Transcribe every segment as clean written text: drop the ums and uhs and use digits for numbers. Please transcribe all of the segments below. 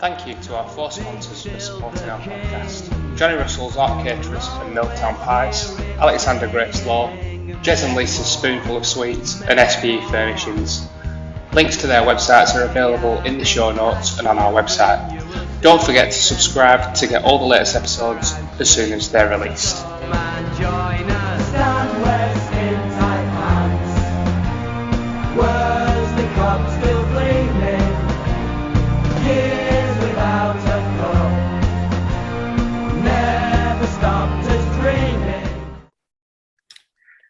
Thank you to our 4 sponsors for supporting our podcast. Johnny Russell's Art Caterers and Milltown Pies, Alexander Grace Law, Jez and Lisa's Spoonful of Sweets, and SPE Furnishings. Links to their websites are available in the show notes and on our website. Don't forget to subscribe to get all the latest episodes as soon as they're released.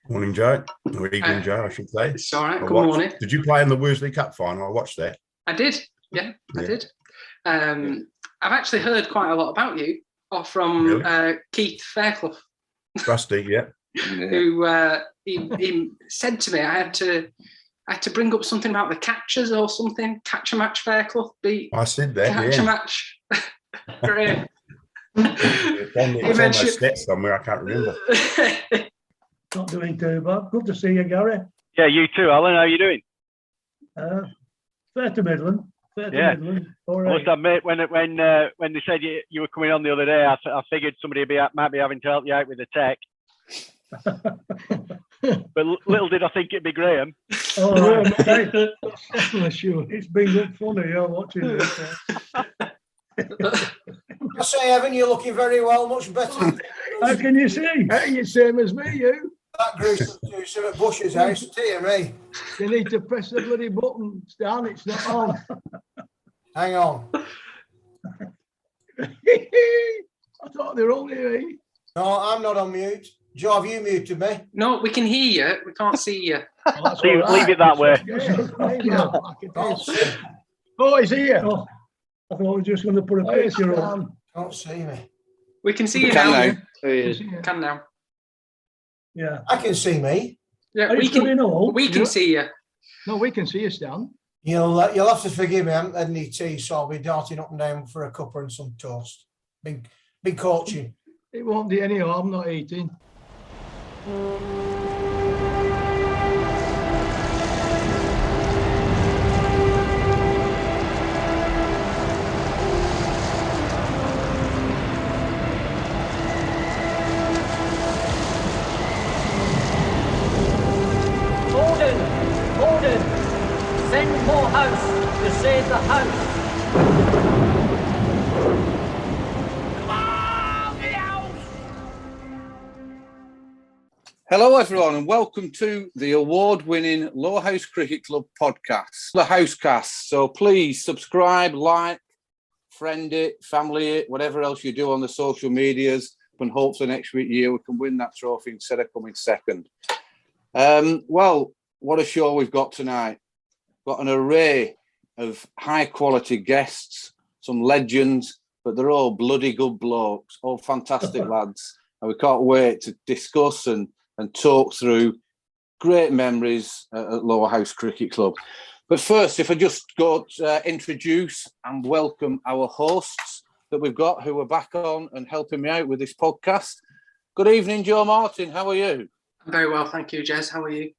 Morning, Joe. Or evening, Joe, I should say. It's all right. Good morning. Did you play in the Worsley Cup final? I watched that. I did. Yeah, I did. I've actually heard quite a lot about you, or from Keith Fairclough. Rusty, yeah. Who he said to me I had to bring up something about the catchers or something. Catch a match, Fairclough beat. I said that. Catch a match. Great. It's on my stats somewhere. I can't remember. Not doing too bad. Good to see you, Gary. Yeah, you too, Alan. How are you doing? Fair to middling. Middling. All right. I must admit, when they said you were coming on the other day, I figured somebody might be having to help you out with the tech. But little did I think it'd be Graham. Oh, no, mate. Bless you. It's been good funny, watching this. I say, Evan, you're looking very well, much better. How can you see? You're same as me, you. That gruesome juicer at Bush's house, dear me. You need to press the bloody button, Stan. It's not on. Hang on. I thought they were only me. No, I'm not on mute. Joe, have you muted me? No, we can hear you. We can't see you. Oh, leave it that way. Oh, he's here. Oh, I thought I was just going to put a picture on. Can't see me. We can see you now. Can now. Yeah. I can see me. Yeah, we can see you. No, we can see you, Stan. You'll have to forgive me. I haven't had any tea, so I'll be darting up and down for a cuppa and some toast. Been coaching. It won't do any harm not eating. Holden, send Lowerhouse to save the house. Hello everyone and welcome to the award-winning Lowerhouse Cricket Club podcast, the Housecast. So please subscribe, like, friend it, family it, whatever else you do on the social medias, and hopefully next year we can win that trophy instead of coming second. Well, what a show we've got tonight. Got an array of high-quality guests, some legends, but they're all bloody good blokes, all fantastic lads. And we can't wait to discuss and talk through great memories at Lowerhouse Cricket Club. But first, if I just go to introduce and welcome our hosts that we've got who are back on and helping me out with this podcast. Good evening, Joe Martin. How are you? I'm very well, thank you, Jez. How are you?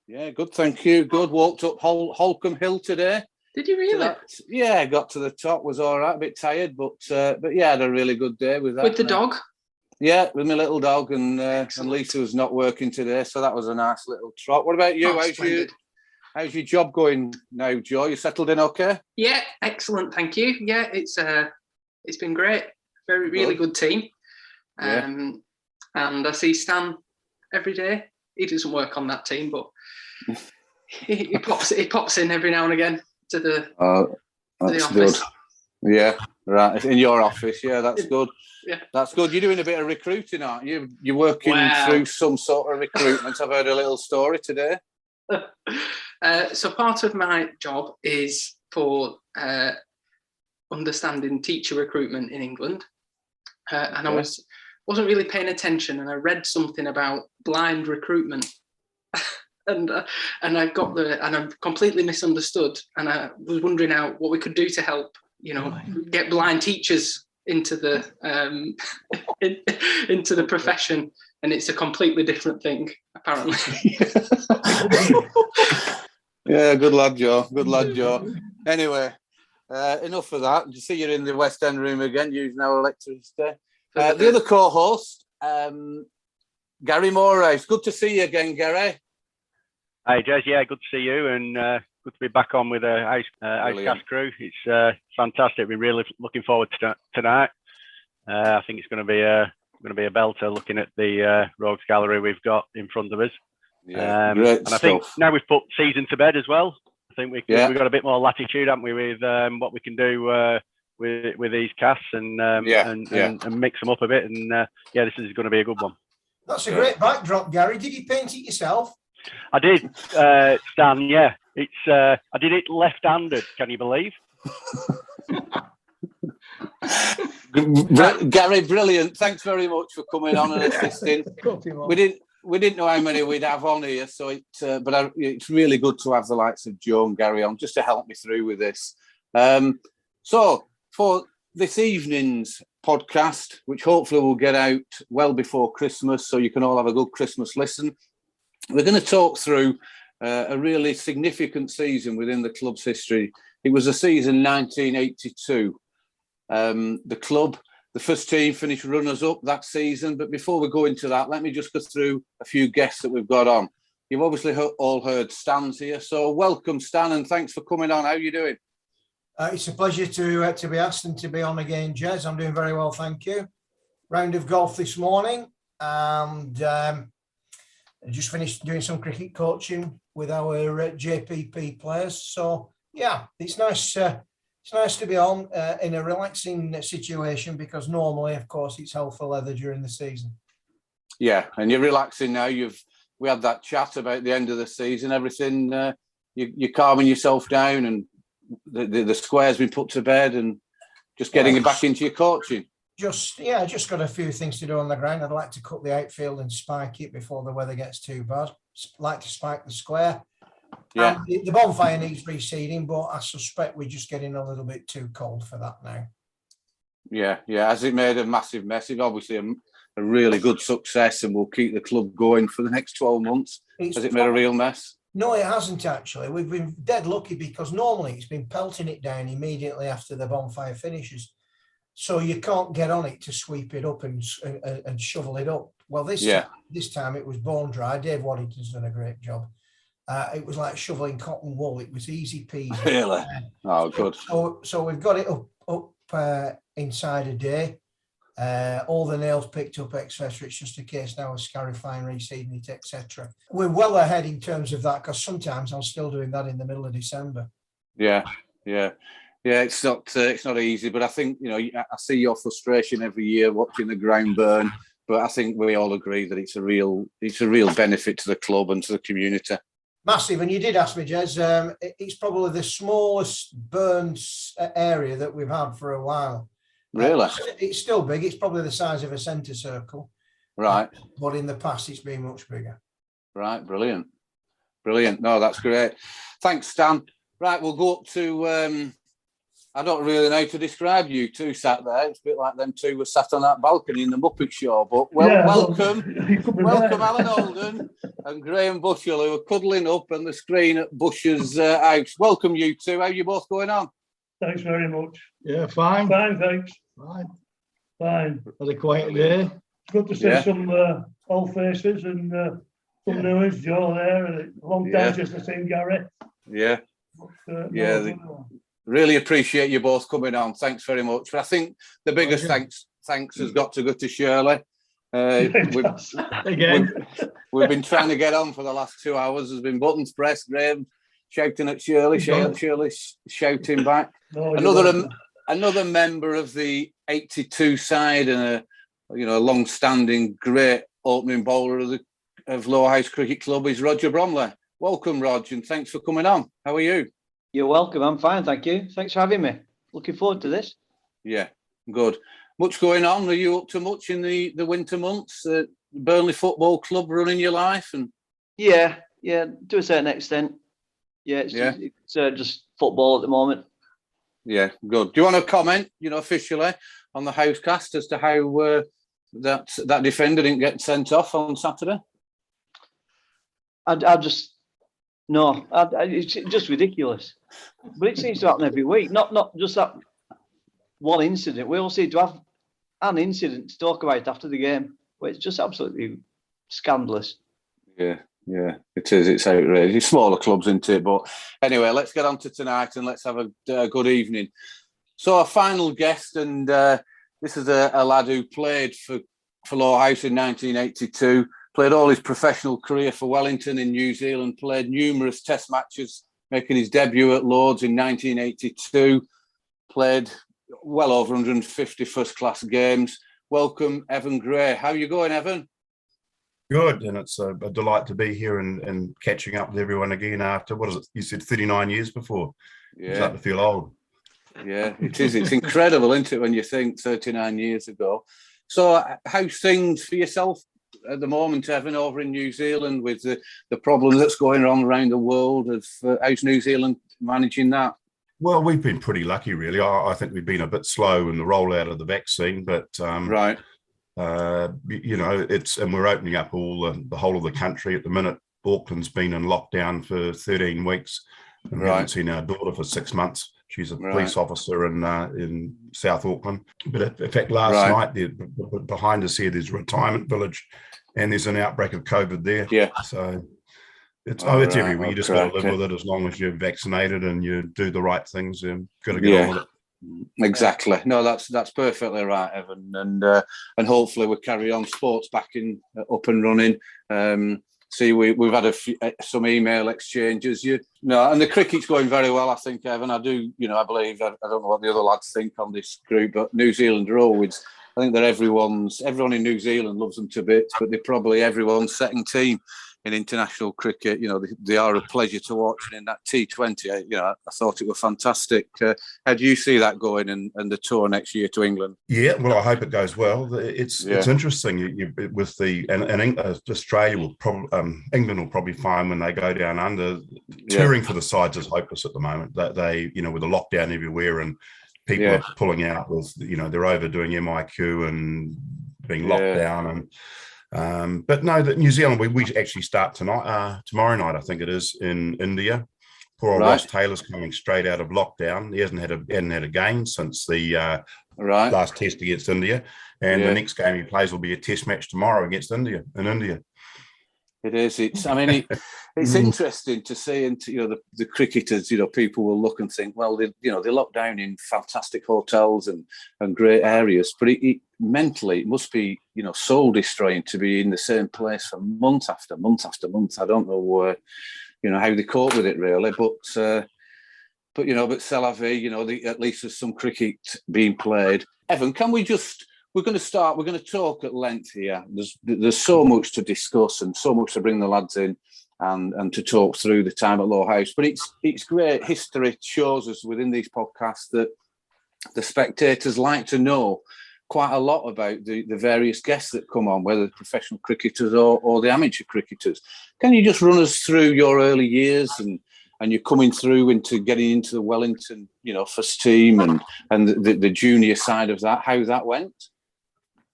Yeah, good, thank you. Good. Walked up Holcombe Hill today. Did you really? Yeah, got to the top. Was all right. A bit tired, but yeah, had a really good day with that. With the dog? Yeah, with my little dog, and Lisa was not working today, so that was a nice little trot. What about you? How's your job going now, Joe? You settled in okay? Yeah, excellent, thank you. Yeah, it's been great. Really good team. And I see Stan every day. He doesn't work on that team, but he pops in every now and again to the office. Good. Yeah, right. In your office, yeah, that's good. Yeah, that's good. You're doing a bit of recruiting, aren't you? You're working through some sort of recruitment. I've heard a little story today. So part of my job is for understanding teacher recruitment in England, and I wasn't really paying attention, and I read something about blind recruitment, and I completely misunderstood, and I was wondering what we could do to help, get blind teachers into the into the profession, and it's a completely different thing apparently. Yeah, good lad, Joe. Good lad, Joe. Anyway, enough of that. You see, you're in the West End room again, using our electricity. The other co-host, Gary Morehouse. Good to see you again, Gary. Hey, Jez. Yeah, good to see you, and good to be back on with the Housecast crew. It's fantastic. We're really looking forward to tonight. I think it's going to be a belter, looking at the Rogues Gallery we've got in front of us. Yeah, great and stuff. I think now we've put season to bed as well. I think we've got a bit more latitude, haven't we, with what we can do with these casts and mix them up a bit. And this is going to be a good one. That's a great backdrop, Gary. Did you paint it yourself? I did, Stan. Yeah, it's I did it left-handed. Can you believe? Gary, brilliant. Thanks very much for coming on and assisting. We didn't know how many we'd have on here, so it's really good to have the likes of Joe and Gary on just to help me through with this. So for this evening's podcast, which hopefully will get out well before Christmas, so you can all have a good Christmas listen, we're going to talk through a really significant season within the club's history. It was a season 1982. The club, the first team, finished runners-up that season. But before we go into that, let me just go through a few guests that we've got on. You've obviously all heard Stan's here. So welcome, Stan, and thanks for coming on. How are you doing? It's a pleasure to be asked and to be on again, Jez. I'm doing very well, thank you. Round of golf this morning, and I just finished doing some cricket coaching with our JPP players. So, yeah, it's nice. It's nice to be on in a relaxing situation, because normally, of course, it's hell for leather during the season. Yeah, and you're relaxing now. We had that chat about the end of the season. Everything, you're calming yourself down, and the square's been put to bed, and just getting back into your coaching. Just got a few things to do on the ground. I'd like to cut the outfield and spike it before the weather gets too bad. Like to spike the square. Yeah, the bonfire needs reseeding, but I suspect we're just getting a little bit too cold for that now. Yeah. Has it made a massive mess? It's obviously a really good success, and will keep the club going for the next 12 months. Has it made a real mess? No, it hasn't actually. We've been dead lucky, because normally it's been pelting it down immediately after the bonfire finishes. So you can't get on it to sweep it up and shovel it up. Well, this time it was bone dry. Dave Waddington's done a great job. It was like shoveling cotton wool. It was easy peasy. Really? Oh, good. So we've got it up inside a day. All the nails picked up, etc. It's just a case now of scarifying, reseeding it, etc. We're well ahead in terms of that, because sometimes I'm still doing that in the middle of December. Yeah. It's not easy, but I think I see your frustration every year watching the ground burn. But I think we all agree that it's a real benefit to the club and to the community. Massive. And you did ask me, Jez, it's probably the smallest burned area that we've had for a while. Really? It's still big. It's probably the size of a centre circle. Right. But in the past, it's been much bigger. Right. Brilliant. No, that's great. Thanks, Stan. Right, we'll go up to... I don't really know how to describe you two sat there. It's a bit like them two were sat on that balcony in the Muppet Show. But welcome, Alan Holden and Graham Bushell, who are cuddling up on the screen at Bush's house. Welcome, you two. How are you both going on? Thanks very much. Yeah, fine. Fine, thanks. Fine. Had a quiet day. Good to see some old faces and some new ones. Joe there, and a long time since I've seen Gary. Yeah. Really appreciate you both coming on. Thanks very much. But I think the biggest thanks has got to go to Shirley. We've been trying to get on for the last 2 hours. There's been buttons pressed, Graham shouting at Shirley, Shirley shouting back. Another member of the 82 side, and a long-standing great opening bowler of Lowerhouse Cricket Club is Roger Bromley. Welcome, Roger, and thanks for coming on. How are you? You're welcome. I'm fine, thank you. Thanks for having me. Looking forward to this. Yeah, good. Much going on? Are you up to much in the winter months? Burnley Football Club running your life? And Yeah, to a certain extent. Yeah, it's just football at the moment. Yeah, good. Do you want to comment, officially on the Housecast as to how that defender didn't get sent off on Saturday? I'll just No, it's just ridiculous. But it seems to happen every week. Not just that one incident. We all seem to have an incident to talk about after the game. But it's just absolutely scandalous. Yeah, it is. It's outrageous. Smaller clubs, isn't it? But anyway, let's get on to tonight and let's have a good evening. So our final guest, and this is a lad who played for Lowerhouse in 1982, played all his professional career for Wellington in New Zealand, played numerous test matches, making his debut at Lords in 1982, played well over 150 first-class games. Welcome, Evan Gray. How are you going, Evan? Good, and it's a delight to be here and catching up with everyone again after, what is it, you said 39 years before? Yeah. I'm starting to feel old. Yeah, it is. It's incredible, isn't it, when you think 39 years ago. So how's things for yourself at the moment, Evan, over in New Zealand with the problem that's going on around the world? How's New Zealand managing that? Well, we've been pretty lucky, really. I think we've been a bit slow in the rollout of the vaccine, but right. You know, and we're opening up all the whole of the country at the minute. Auckland's been in lockdown for 13 weeks, and we haven't seen our daughter for 6 months. She's a police officer in South Auckland. But in fact, last night, behind us here, there's a retirement village, and there's an outbreak of COVID there. Yeah. So it's everywhere. You just got to live with it as long as you're vaccinated and you do the right things. You've got to get on with it. Exactly. No, that's perfectly right, Evan. And hopefully we carry on sports back up and running. See, we've had some email exchanges. And the cricket's going very well, I think, Evan. I believe, I don't know what the other lads think on this group, but New Zealand are always, I think that everyone in New Zealand loves them to bits, but they're probably everyone's second team in international cricket. They are a pleasure to watch. And in that T20, I thought it was fantastic. How do you see that going and the tour next year to England? Yeah, well, I hope it goes well. It's interesting with Australia will probably England will probably find when they go down under. Touring for the sides is hopeless at the moment. That they with the lockdown everywhere and people are pulling out with they're overdoing MIQ and being locked down and. But no, that New Zealand, we actually start tomorrow night, I think it is, in India. Poor old Ross Taylor's coming straight out of lockdown. He hadn't had a game since the last test against India, and the next game he plays will be a test match tomorrow against India in India. It is. It's interesting to see, and the cricketers. People will look and think, well, they lock down in fantastic hotels and great areas, but mentally it must be soul destroying to be in the same place for month after month after month. I don't know how they cope with it really, but c'est la vie. At least there's some cricket being played. Evan, can we just? We're going to talk at length here. There's so much to discuss and so much to bring the lads in and to talk through the time at Lowerhouse. But it's great. History shows us within these podcasts that the spectators like to know quite a lot about the various guests that come on, whether professional cricketers or the amateur cricketers. Can you just run us through your early years and you're coming through into getting into the Wellington, first team and the junior side of that, how that went?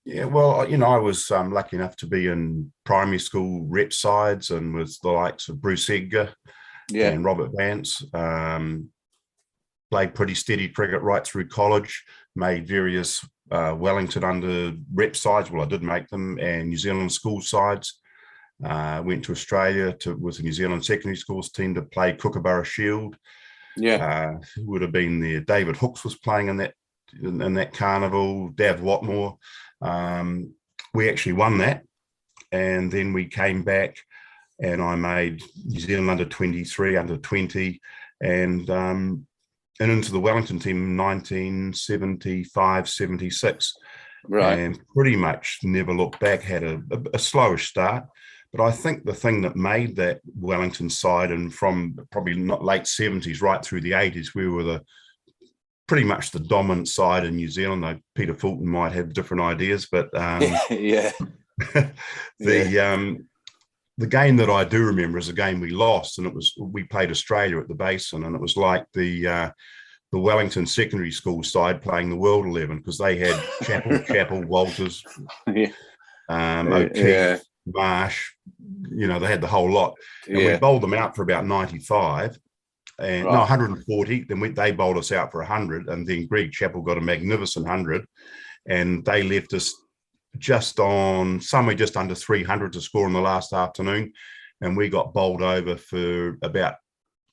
Yeah, well, I was lucky enough to be in primary school rep sides and with the likes of Bruce Edgar and Robert Vance. Played pretty steady cricket right through college, made various Wellington under rep sides. Well, I did make them, and New Zealand school sides. Went to Australia with the New Zealand secondary schools team to play Kookaburra Shield. Yeah, would have been there. David Hooks was playing in that carnival. Dav Watmore. We actually won that, and then we came back, and I made New Zealand under 23, under 20, and into the Wellington team in 1975, 76. Right, and pretty much never looked back. Had a slowish start. But I think the thing that made that Wellington side, and from probably not late 70s right through the 80s, we were pretty much the dominant side in New Zealand. Though Peter Fulton might have different ideas, but the game that I do remember is a game we lost, and we played Australia at the Basin, and it was like the Wellington secondary school side playing the World 11 because they had Chappell, Walters, O'Keefe. Marsh, they had the whole lot. And we bowled them out for about 95. And no, 140. Then they bowled us out for 100, and then Greg Chappell got a magnificent 100, and they left us somewhere just under 300 to score in the last afternoon, and we got bowled over for about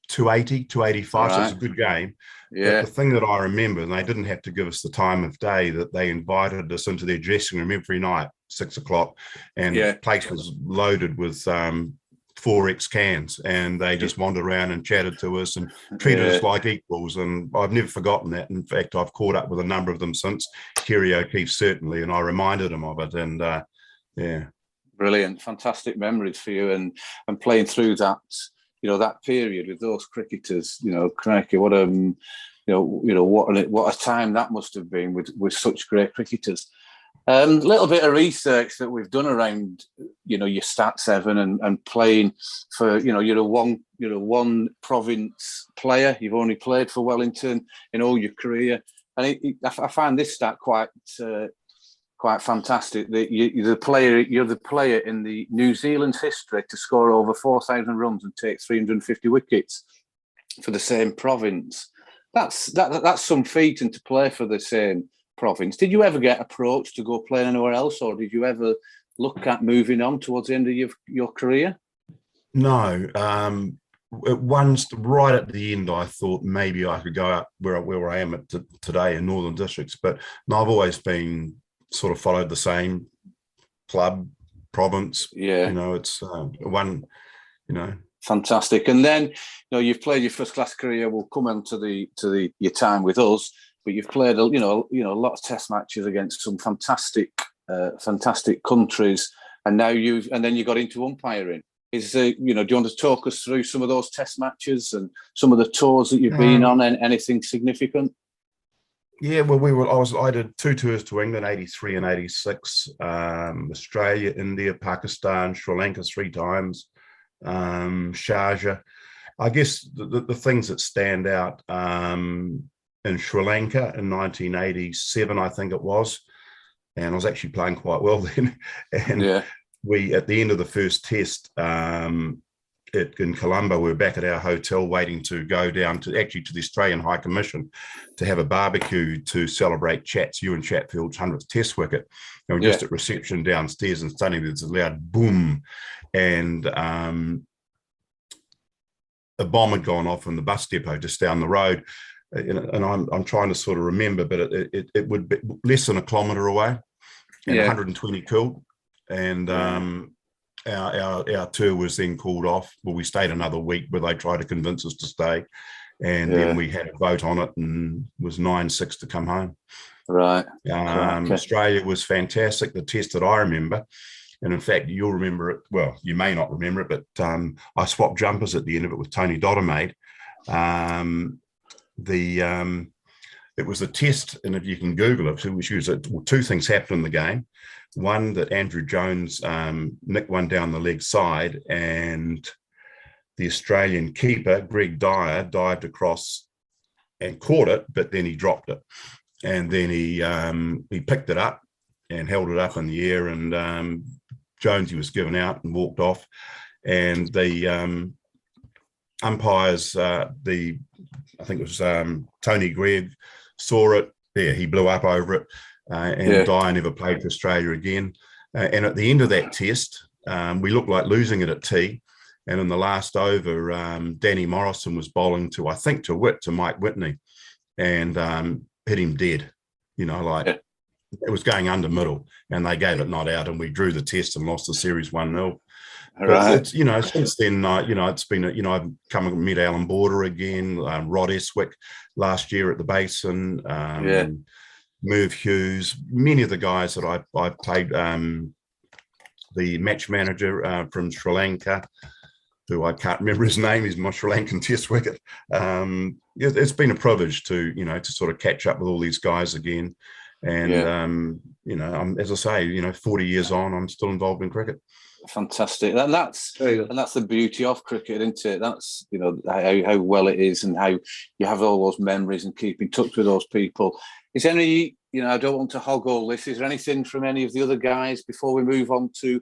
280, 285. So it's a good game. Yeah. But the thing that I remember, and they didn't have to give us the time of day, that they invited us into their dressing room every night, 6 o'clock, and the place was loaded with 4X cans, and they just wandered around and chatted to us and treated us like equals. And I've never forgotten that. In fact, I've caught up with a number of them since, Kerry O'Keefe certainly, and I reminded him of it. And brilliant, fantastic memories for you, and playing through that, that period with those cricketers. Crikey, what what a time that must have been with such great cricketers. A little bit of research that we've done around, your stat 7 and playing for, you're a one province player. You've only played for Wellington in all your career, and I find this stat quite fantastic. That you're the player in the New Zealand's history to score over 4,000 runs and take 350 wickets for the same province. That's some feat, and to play for the same province. Did you ever get approached to go play anywhere else, or did you ever look at moving on towards the end of your career? No. Right at the end, I thought maybe I could go out where I am today in Northern Districts, but no, I've always been sort of followed the same club, province. It's one. Fantastic. And then you've played your first class career. We'll come on to your time with us. But you've played, a lot of Test matches against some fantastic countries, and then you got into umpiring. Do you want to talk us through some of those Test matches and some of the tours that you've been on, and anything significant? Yeah, well, I did 2 tours to England, 83 and 86, Australia, India, Pakistan, Sri Lanka 3 times, Sharjah. I guess the things that stand out. In Sri Lanka in 1987, I think it was, and I was actually playing quite well then. And we, at the end of the first test in Colombo, we were back at our hotel waiting to go down to the Australian High Commission to have a barbecue to celebrate Ewan Chatfield's 100th Test wicket. And we're just at reception downstairs, and suddenly there's a loud boom, and a bomb had gone off in the bus depot just down the road. And I'm trying to sort of remember, but it would be less than a kilometre away, and 120 killed. And our tour was then called off. Well, we stayed another week, where they tried to convince us to stay, and then we had a vote on it, and it was 9-6 to come home. Right. Australia was fantastic. The Test that I remember, and in fact, you'll remember it. Well, you may not remember it, but I swapped jumpers at the end of it with Tony Dottermaid. It was a test, and if you can Google it, which was 2 things happened in the game. One, that Andrew Jones nicked one down the leg side, and the Australian keeper, Greg Dyer, dived across and caught it, but then he dropped it. And then he picked it up and held it up in the air, and Jonesy was given out and walked off. And the umpires, I think it was Tony Gregg, saw it. He blew up over it, and Dyer never played for Australia again. And at the end of that test, we looked like losing it at tea. And in the last over, Danny Morrison was bowling to Mike Whitney, and hit him dead. It was going under middle, and they gave it not out, and we drew the test and lost the series 1-0. Right. Since then, it's been, I've come and met Alan Border again, Rod Eswick last year at the Basin, Merv Hughes, many of the guys that I've played, the match manager from Sri Lanka, who I can't remember his name, he's my Sri Lankan Test wicket. It's been a privilege to sort of catch up with all these guys again. And, I'm, as I say, 40 years on, I'm still involved in cricket. Fantastic. And that's the beauty of cricket, isn't it? That's, how well it is, and how you have all those memories and keep in touch with those people. Is there any, I don't want to hog all this. Is there anything from any of the other guys before we move on to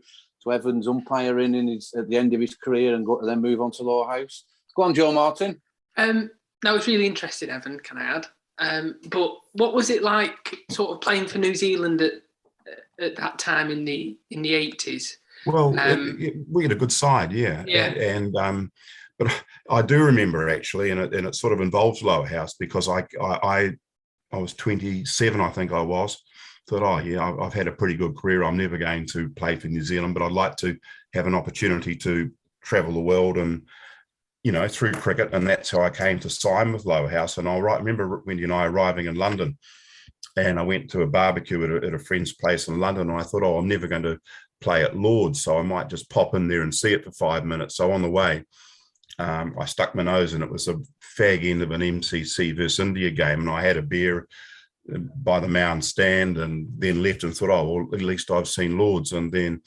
Evan's umpiring at the end of his career and then move on to Lowerhouse. Go on, Joe Martin. That was really interesting, Evan, can I add? But what was it like sort of playing for New Zealand at that time in the 80s? Well, we had a good side, yeah. And but I do remember actually, and it sort of involves Lowerhouse, because I was 27, I think I was. Thought, I've had a pretty good career. I'm never going to play for New Zealand, but I'd like to have an opportunity to travel the world and, through cricket. And that's how I came to sign with Lowerhouse. And I remember Wendy and I arriving in London, and I went to a barbecue at a friend's place in London, and I thought, I'm never going to play at Lord's, so I might just pop in there and see it for 5 minutes. So on the way, I stuck my nose, and it was a fag end of an MCC versus India game, and I had a beer by the Mound stand, and then left and thought, well, at least I've seen Lord's. And then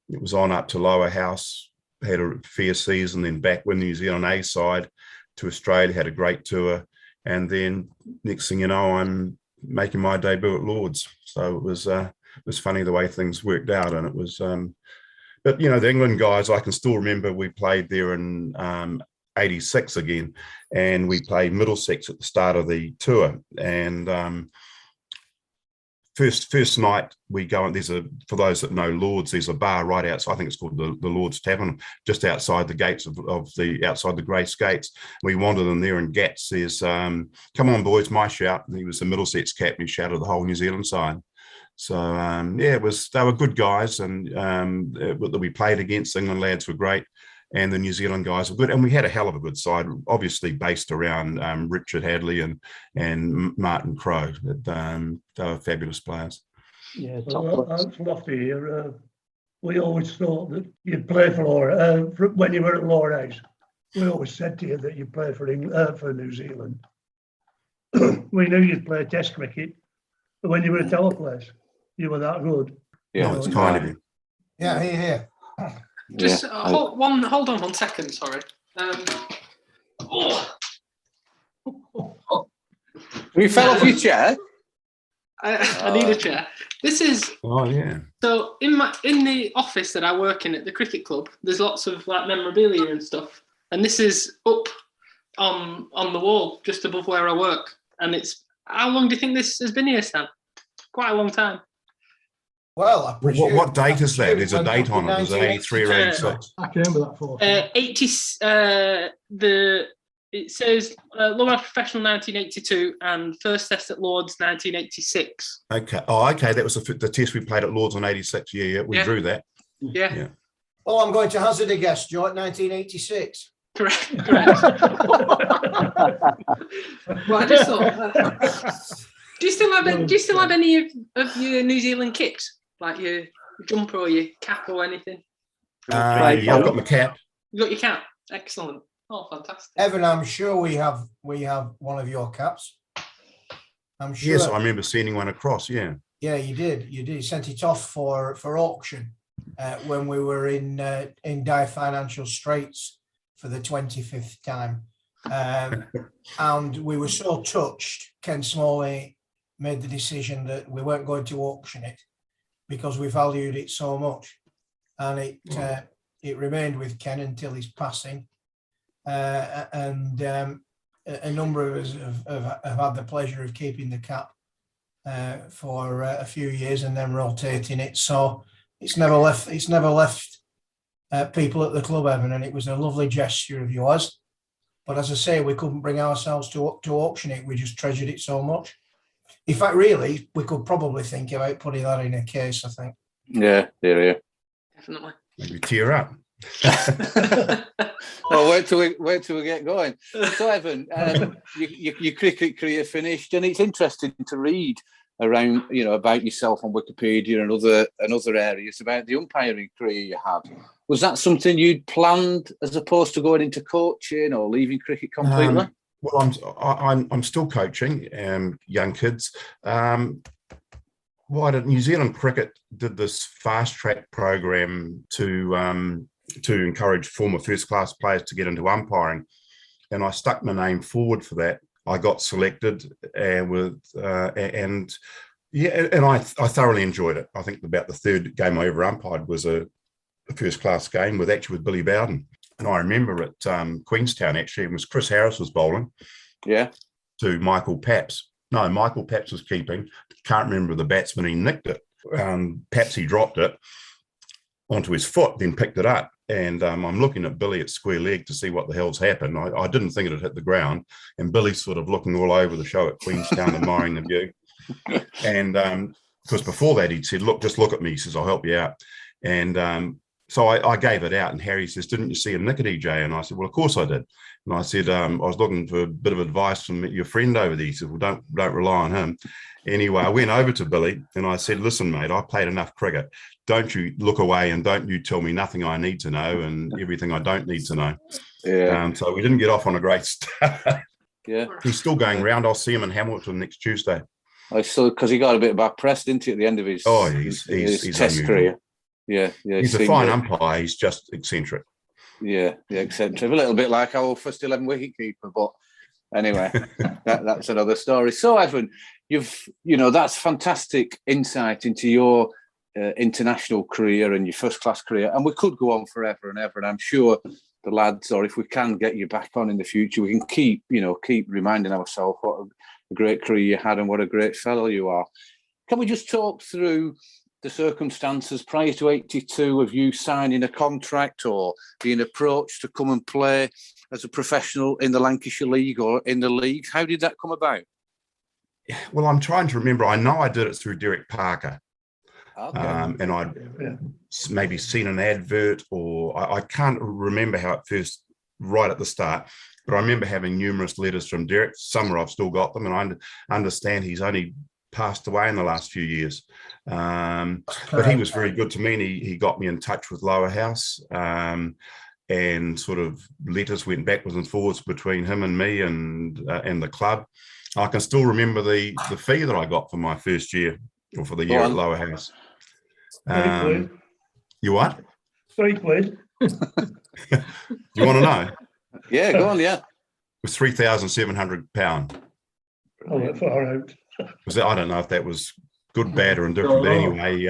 it was on up to Lowerhouse, had a fair season, then back with New Zealand A side to Australia, had a great tour, and then next thing you know, I'm making my debut at Lord's. So it was funny the way things worked out. And it was but the England guys, I can still remember we played there in 86 again, and we played Middlesex at the start of the tour. And first night we go, and for those that know Lord's, there's a bar right outside. I think it's called the Lord's Tavern, just outside the gates outside the grey skates. We wandered in there, and Gats says, "Come on, boys, my shout." And he was the Middlesex captain. He shouted the whole New Zealand side. So they were good guys, and that we played against. England lads were great, and the New Zealand guys were good, and we had a hell of a good side, obviously based around Richard Hadley and Martin Crowe. They were fabulous players. Yeah, that's lofty here. We always thought that you'd play for when you were at Lowerhouse. We always said to you that you'd play for New Zealand. We knew you'd play Test cricket, but when you were at Teleplace, you were that good. Yeah, it's kind of you. Yeah, here. Just hold on 1 second, sorry. You fell off your chair? I need a chair. This is so in the office that I work in at the cricket club, there's lots of like memorabilia and stuff. And this is up on the wall just above where I work. And it's, how long do you think this has been here, Stan? Quite a long time. Well, I presume, what date is that? There's a date on it. Is it 83 or 86? I can remember that for 80. It says Lower Professional 1982 and First Test at Lord's 1986. Okay. Oh, okay. That was the test we played at Lord's on 86. Yeah. We drew that. Yeah. Oh, I'm going to hazard a guess, Joe, at 1986. Correct. Well, I just thought. Do you still have any of your New Zealand kits, like your jumper or your cap or anything? Yeah, I've got my cap. You got your cap. Excellent. Oh, fantastic. Evan, I'm sure we have one of your caps. I'm sure. Yes, I remember sending one across. Yeah. Yeah, you did. You sent it off for auction when we were in dire financial straits for the 25th time, and we were so touched. Ken Smalley made the decision that we weren't going to auction it because we valued it so much, and it remained with Ken until his passing. And a number of us have had the pleasure of keeping the cap for a few years and then rotating it. So it's never left people at the club, Evan, and it was a lovely gesture of yours. But as I say, we couldn't bring ourselves to auction it. We just treasured it so much. In fact, really, we could probably think about putting that in a case, I think. Yeah. Definitely. Maybe tear up. Well, wait till we get going. So, Evan, your cricket career finished, and it's interesting to read around, about yourself on Wikipedia and other areas about the umpiring career you had. Was that something you'd planned as opposed to going into coaching or leaving cricket completely? Well, I'm still coaching young kids. New Zealand Cricket did this fast track program to encourage former first class players to get into umpiring, and I stuck my name forward for that. I got selected, and I thoroughly enjoyed it. I think about the third game I ever umpired was a a first-class game with Billy Bowden. And I remember at Queenstown, actually, it was Chris Harris was bowling. Yeah. To Michael Paps. No, Michael Paps was keeping. Can't remember the batsman. He nicked it. Papsy dropped it onto his foot, then picked it up. And I'm looking at Billy at square leg to see what the hell's happened. I didn't think it had hit the ground. And Billy's sort of looking all over the show at Queenstown, admiring the view. And because before that, he'd said, look, just look at me. He says, I'll help you out. And so I gave it out. And Harry says, didn't you see a nickety, Jay? And I said, well, of course I did. And I said, I was looking for a bit of advice from your friend over there. He said, well, don't rely on him. Anyway, I went over to Billy and I said, listen, mate, I played enough cricket. Don't you look away and don't you tell me nothing I need to know and everything I don't need to know. Yeah. So we didn't get off on a great start. Yeah. He's still going round. I'll see him in Hamilton next Tuesday. I saw, because he got a bit bad press, didn't he, at the end of his, he's test unusual. career. Yeah. He's a fine umpire. He's just eccentric. Yeah, eccentric. A little bit like our first 11 wicketkeeper, but anyway, that's another story. So, Edwin, that's fantastic insight into your international career and your first-class career, and we could go on forever and ever. And I'm sure the lads, or if we can get you back on in the future, we can keep reminding ourselves what a great career you had and what a great fellow you are. Can we just talk through the circumstances prior to 82 of you signing a contract or being approached to come and play as a professional in the Lancashire League or in the leagues? How did that come about? Well, I'm trying to remember. I know I did it through Derek Parker. Okay. And I'd maybe seen an advert, or I can't remember how it first, right at the start, but I remember having numerous letters from Derek. Somewhere I've still got them, and I understand he's only passed away in the last few years. But he was very good to me, and he got me in touch with Lowerhouse, and sort of letters went backwards and forwards between him and me and the club. I can still remember the fee that I got for my first year, or for the year at Lowerhouse. You what? £3. You want to know? Yeah, go on, yeah. It was £3,700. Oh, that far out. I don't know if that was good, bad, or indifferent, but anyway,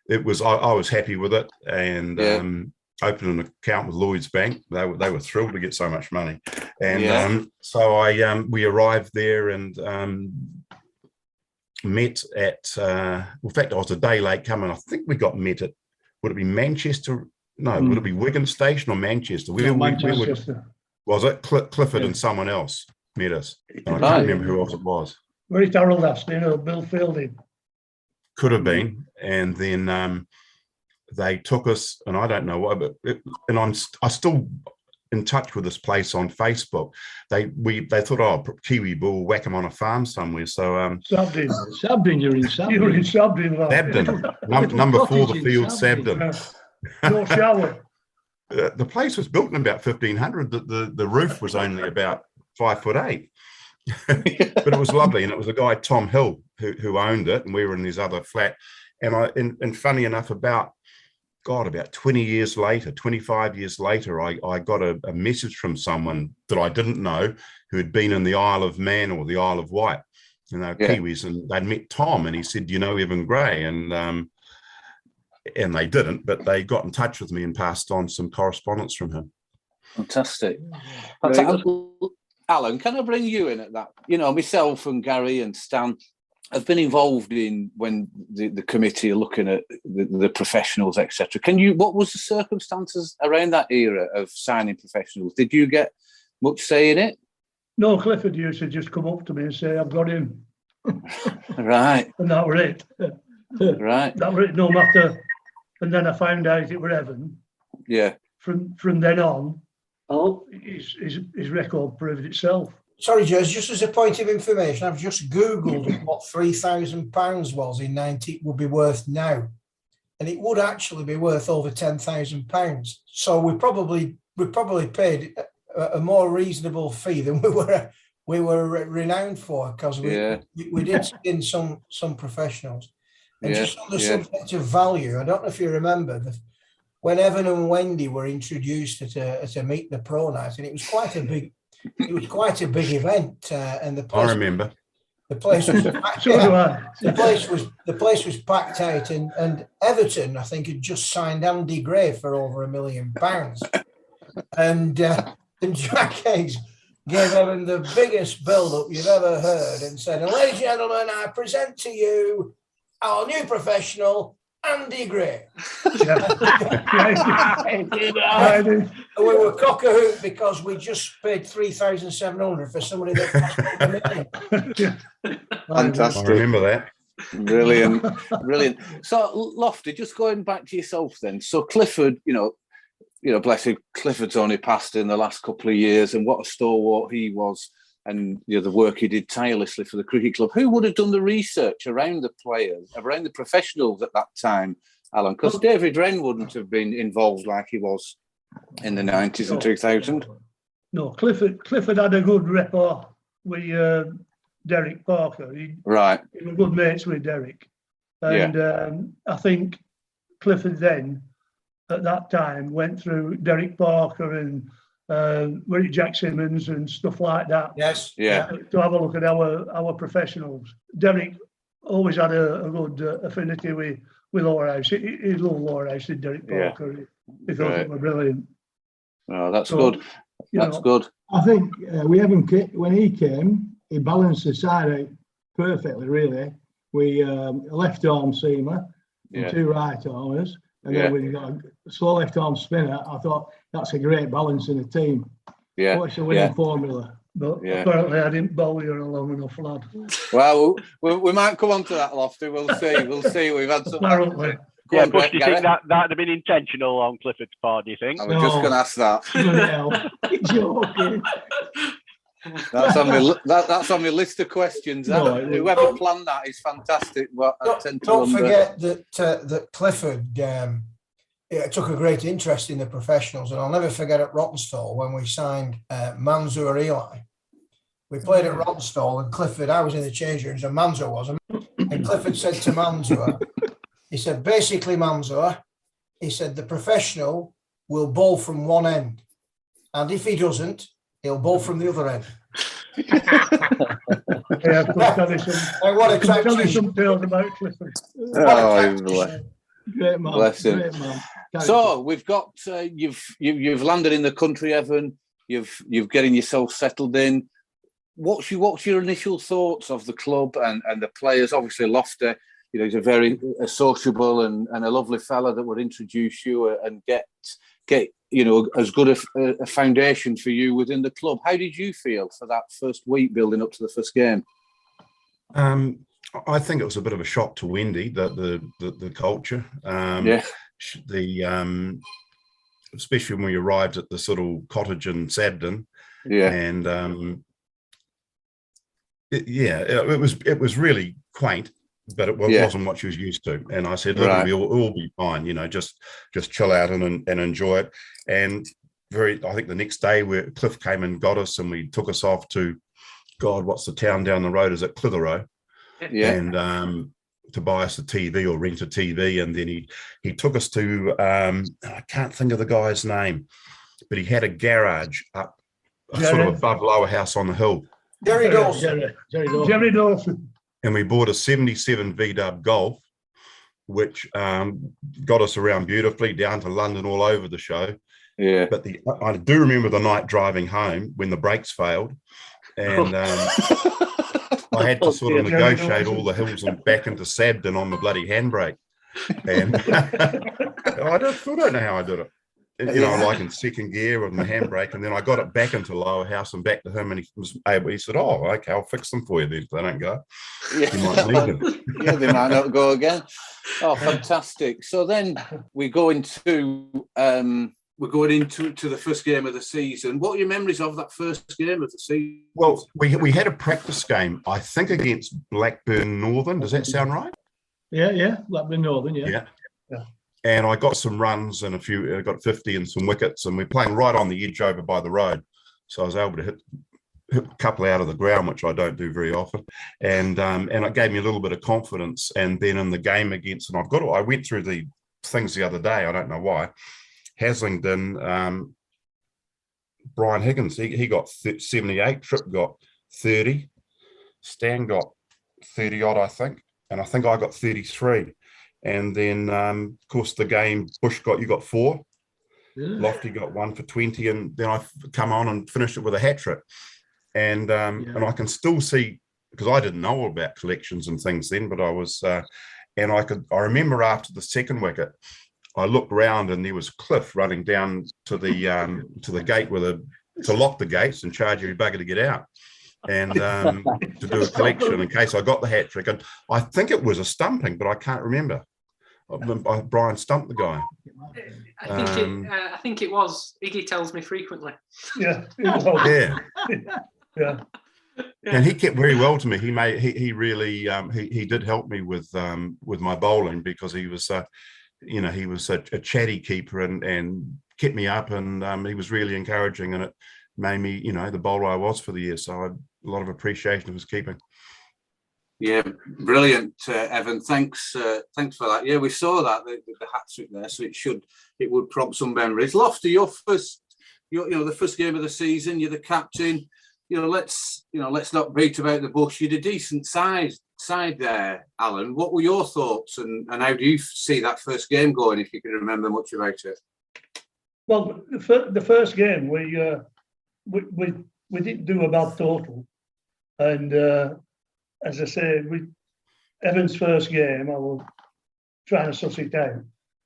it was. I was happy with it, and opened an account with Lloyd's Bank. They were thrilled to get so much money, and so we arrived there and met at. In fact, I was a day late coming. I think we got met at. Would it be Manchester? No, would it be Wigan Station or Manchester? Manchester. Was it Clifford and someone else met us? And I can't remember who else it was. Where is Harold Astley or Bill Fielding? Could have been, and then they took us, and I don't know what, but I'm still in touch with this place on Facebook. They thought, Kiwi Bull, whack him on a farm somewhere. So Sabden, you're in Sabden. You're in Sabden. Sabden, number 4, the field, Sabden. No shower. The place was built in about 1500. The roof was only about 5'8". But it was lovely, and it was a guy, Tom Hill, who owned it, and we were in his other flat. And funny enough, about 20 years later, 25 years later, I got a message from someone that I didn't know who had been in the Isle of Man or the Isle of Wight, and they were Kiwis, and they'd met Tom, and he said, "Do you know Evan Gray?" And they didn't, but they got in touch with me and passed on some correspondence from him. Fantastic. Alan, can I bring you in at that? Myself and Gary and Stan have been involved in when the committee are looking at the professionals, etc. What was the circumstances around that era of signing professionals? Did you get much say in it? No, Clifford used to just come up to me and say, "I've got him." Right. And that were it. Right. That were it, no matter. And then I found out it were Evan. Yeah. From then on, his record proved itself. Sorry, Jez, just as a point of information, I've just Googled what £3,000 was in 90 would be worth now. And it would actually be worth over £10,000. So we probably paid a more reasonable fee than we were renowned for, because we did skin some professionals. And just on the subject of value, I don't know if you remember when Evan and Wendy were introduced at a Meet the Pro night, and it was quite a big event. And I remember. The place was packed, So do I. the place was packed out, and Everton, I think, had just signed Andy Gray for over £1 million, and Jack Hayes gave Evan the biggest build-up you've ever heard, and said, "And ladies and gentlemen, I present to you our new professional, Andy Gray." And we were cock-a-hoot because we just paid 3,700 for somebody that cost £1 million. Fantastic. I remember that. Brilliant, brilliant. So, Lofty, just going back to yourself then. So, Clifford, bless him, Clifford's only passed in the last couple of years, and what a stalwart he was, and the work he did tirelessly for the cricket club. Who would have done the research around the players, around the professionals at that time, Alan? Because David Wren wouldn't have been involved like he was in the 90s and 2000. No, Clifford had a good rapport with Derek Parker. He was good mates with Derek. And I think Clifford then, at that time, went through Derek Parker and Jack Simmons and stuff like that. Yes. Yeah. To have a look at our professionals. Derek always had a good affinity with Lowerhouse. He loved Lowerhouse, did Derek Parker. He thought it was brilliant. Oh, that's good. That's good. I think when he came, he balanced the side out perfectly, really. We left arm seamer and 2 right armers. And then we got a slow left arm spinner. I thought that's a great balance in the team. Yeah. What's the winning formula? But apparently I didn't bowl you a long enough, lad. Well, we might come on to that, Lofty. We'll see. We've had some. Apparently. Yeah, Bush, do you think that'd have been intentional on Clifford's part, do you think? I was just going to ask that. Joking. That's on my list of questions. Whoever planned that is fantastic. But don't forget that Clifford took a great interest in the professionals, and I'll never forget at Rottenstall when we signed Mansour Eli. We played at Rottenstall, and Clifford, I was in the change rooms, and Mansour was, and Clifford said to Mansour, he said, basically, Mansour, he said, the professional will bowl from one end, and if he doesn't, he'll bowl from the other end. Yeah, I could tell you some tales about Clifford. Great man. Bless him. Great man. So we've got you've landed in the country, Evan. You've getting yourself settled in. What's your initial thoughts of the club and the players? Obviously, Lofty, he's a very sociable and a lovely fella that would introduce you and get as good a foundation for you within the club. How did you feel for that first week building up to the first game? I think it was a bit of a shock to Wendy, the culture. Especially when we arrived at this little cottage in Sabden. Yeah. And it was really quaint, but it wasn't what she was used to. And I said, look, we'll be fine, just chill out and enjoy it. And I think the next day Cliff came and got us, and we took us off to, what's the town down the road? Is it Clitheroe? Yeah. And to buy us a TV or rent a TV. And then he took us to, I can't think of the guy's name, but he had a garage up sort of above Lowerhouse on the hill. Jerry Dawson. Jerry Dawson. And we bought a 77 V-dub Golf, which got us around beautifully down to London, all over the show. Yeah. But I do remember the night driving home when the brakes failed. And I had to sort of negotiate all the hills and back into Sabden on the bloody handbrake. And I don't know how I did it. Like in second gear on the handbrake, and then I got it back into Lowerhouse and back to him, and he was able. He said, "Oh, okay, I'll fix them for you then if they don't go. Yeah. You might need them." Yeah, they might not go again. Oh, fantastic! So then we go into the first game of the season. What are your memories of that first game of the season? Well, we had a practice game, I think, against Blackburn Northern. Does that sound right? Yeah, Blackburn Northern. Yeah. And I got some runs and I got 50 and some wickets, and we're playing right on the edge over by the road. So I was able to hit a couple out of the ground, which I don't do very often. And it gave me a little bit of confidence. And then in the game against, and I went through the things the other day, I don't know why. Haslingden, Brian Higgins, he got 78, Tripp got 30, Stan got 30 odd, I think. And I think I got 33. And then, of course, the game, you got 4. Lofty got 1 for 20. And then I come on and finished it with a hat trick. And I can still see, because I didn't know about collections and things then, but I was, and I remember after the second wicket, I looked round and there was Cliff running down to the gate to lock the gates and charge every bugger to get out and to do a collection in case I got the hat trick. And I think it was a stumping, but I can't remember. Brian stumped the guy. I think it was. Iggy tells me frequently. Yeah. Yeah. And he kept very well to me. He really he did help me with my bowling, because he was he was a chatty keeper and kept me up, and he was really encouraging, and it made me the bowler I was for the year. So I had a lot of appreciation of his keeping. Yeah, brilliant, Evan. Thanks for that. Yeah, we saw that the hat trick there, so it would prompt some memories. Lofty, the first game of the season, you're the captain. Let's not beat about the bush. You're a decent side there, Alan. What were your thoughts, and how do you see that first game going, if you can remember much about it? Well, the first game we didn't do a bad total, and as I say, Evan's first game, I was trying to suss it out,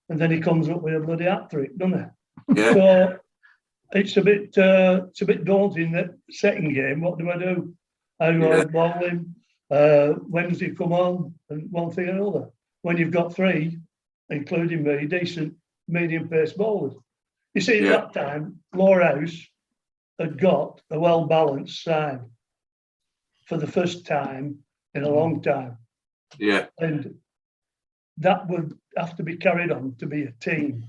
and then he comes up with a bloody hat trick, doesn't he? Yeah. So it's a bit daunting. That second game, what do I do? How do I bowl him? When does he come on? And one thing or another. When you've got 3, including me, decent medium pace bowlers. You see, at that time, Lowerhouse had got a well balanced side for the first time in a long time. Yeah. And that would have to be carried on to be a team,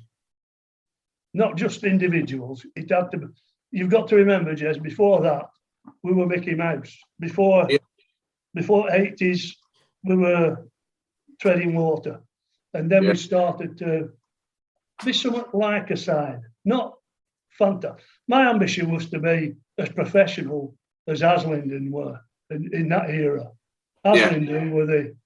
not just individuals. It had to be. You've got to remember, Jez, before that, we were Mickey Mouse. Before 80s, we were treading water. And then we started to be somewhat like a side, not fantastic. My ambition was to be as professional as Aslington were in that era. Aslington were the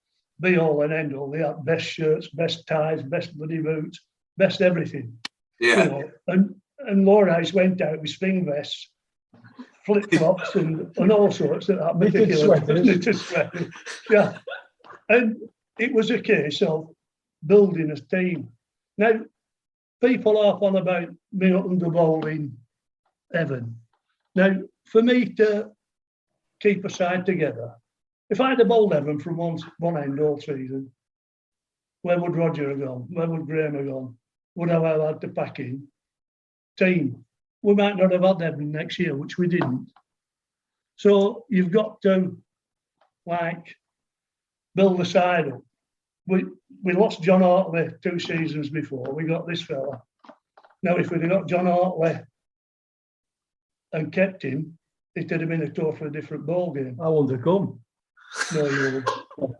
be all and end all. They had best shirts, best ties, best bloody boots, best everything. Yeah. And Lowerhouse went out with spring vests, flip flops, and all sorts of that. Knitted sweaters. Yeah. And it was a case of building a team. Now, people harp on about me under bowling Evan. Now, for me to keep a side together, if I'd have bowled Evan from one end all season, where would Roger have gone? Where would Graham have gone? Would I have had to pack in? Team. We might not have had Evan next year, which we didn't. So you've got to, build the side up. We lost John Hartley 2 seasons before. We got this fella. Now, if we'd have got John Hartley and kept him, it'd have been a totally different ball game. I want to come. No, you What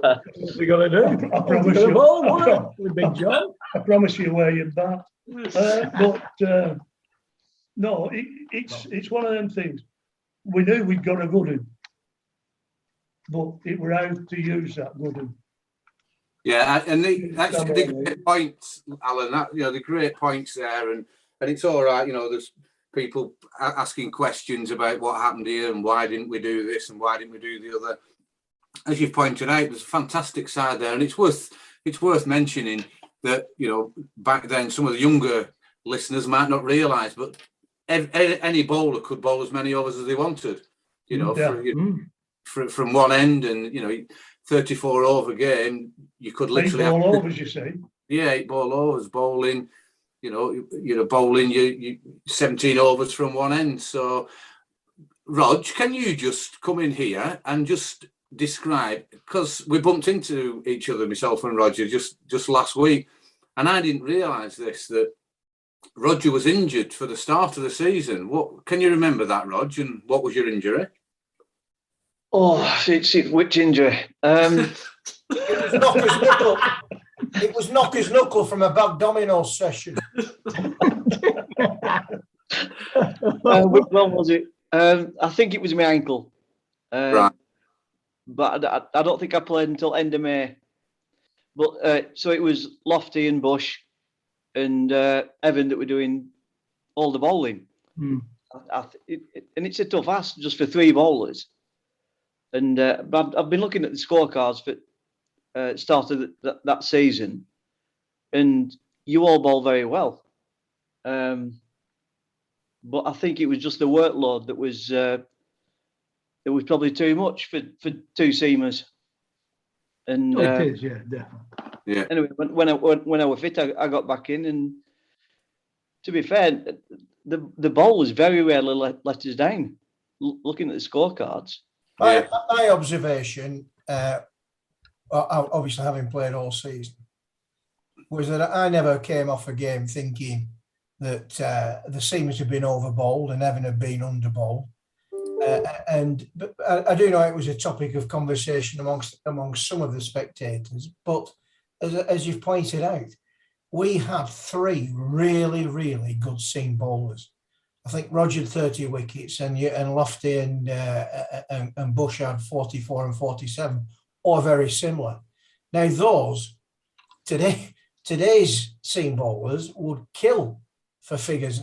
we got to do? I promise you. With Big John. I promise you where you're back. No, it's one of them things. We knew we'd got a good one, but it were how to use that good one. Yeah, and that's the great points, Alan. The great points there, and it's all right. There's people asking questions about what happened here and why didn't we do this and why didn't we do the other. As you've pointed out, there's a fantastic side there, and it's worth mentioning that back then some of the younger listeners might not realise, but any bowler could bowl as many overs as they wanted. From one end, and 34 over game, you could literally 8 ball overs, you say? Yeah, 8 ball overs bowling. Bowling you 17 overs from one end. So, Rog, can you just come in here and just describe, because we bumped into each other, myself and Roger, just last week, and I didn't realise that Roger was injured for the start of the season. What can you remember that, Rog, and what was your injury? Oh, it's which injury? It was knocker's knuckle from a bad domino session. Which one was it? I think it was my ankle. Right. but I don't think I played until end of May. But so it was Lofty and Bush and Evan that were doing all the bowling. Mm. And it's a tough ask just for 3 bowlers. And but I've been looking at the scorecards for start of that season, and you all bowl very well. But I think it was just the workload that was probably too much for 2 seamers. And it is, yeah, definitely. Yeah. Anyway, when I was fit, I got back in, and to be fair, the bowlers very rarely let us down. Looking at the scorecards. My observation, obviously having played all season, was that I never came off a game thinking that the seamers had been over bowled and Evan had been under bowled. But I do know it was a topic of conversation amongst some of the spectators. But as you've pointed out, we had 3 really, really good seam bowlers. I think Roger had 30 wickets, and Lofty and Bush had 44 and 47, or very similar. Now those today's seam bowlers would kill for figures